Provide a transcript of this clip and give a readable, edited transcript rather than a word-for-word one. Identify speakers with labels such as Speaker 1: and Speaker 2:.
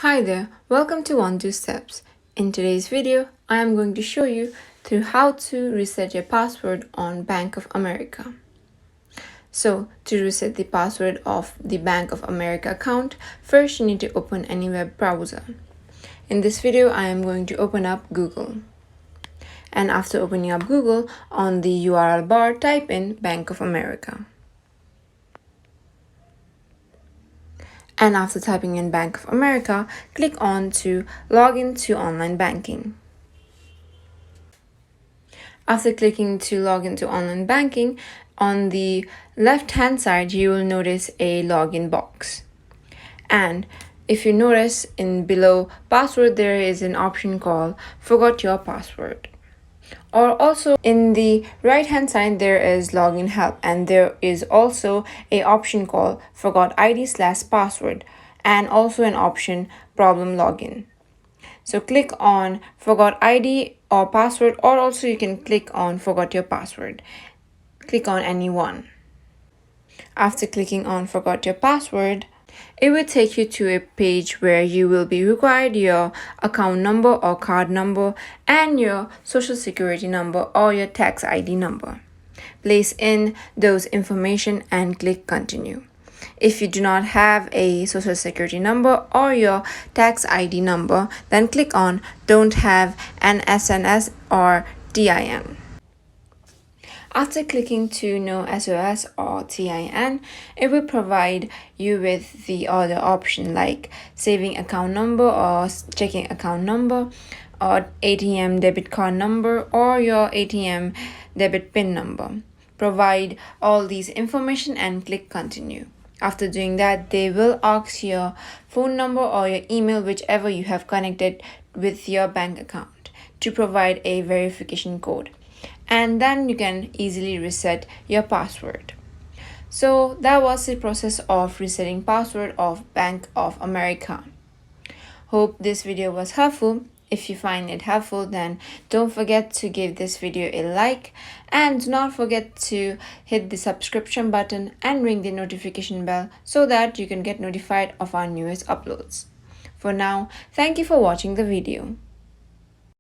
Speaker 1: Hi there, welcome to 1-2 Steps. In today's video, I am going to show you through how to reset your password on Bank of America. So, to reset the password of the Bank of America account, first you need to open any web browser. In this video, I am going to open up Google. And after opening up Google, on the URL bar, type in Bank of America. And after typing in Bank of America, click on to log in to online banking. After clicking to log into online banking, on the left hand side you will notice a login box. And if you notice in below password there is an option called forgot your password. Or also in the right hand side there is login help, and there is also a option called forgot ID/password and also an option problem login. So click on forgot ID or password, or also you can click on forgot your password. Click on any one. After clicking on forgot your password, it will take you to a page where you will be required your account number or card number and your social security number or your tax ID number. Place in those information and click continue. If you do not have a social security number or your tax ID number, then click on don't have an SNS or TIN. After clicking to no SOS or TIN, it will provide you with the other option like saving account number or checking account number or ATM debit card number or your ATM debit PIN number. Provide all these information and click continue. After doing that, they will ask your phone number or your email, whichever you have connected with your bank account, to provide a verification code. And then you can easily reset your password. So that was the process of resetting password of Bank of America. Hope this video was helpful. If you find it helpful, then don't forget to give this video a like, and do not forget to hit the subscription button and ring the notification bell so that you can get notified of our newest uploads. For now, thank you for watching the video.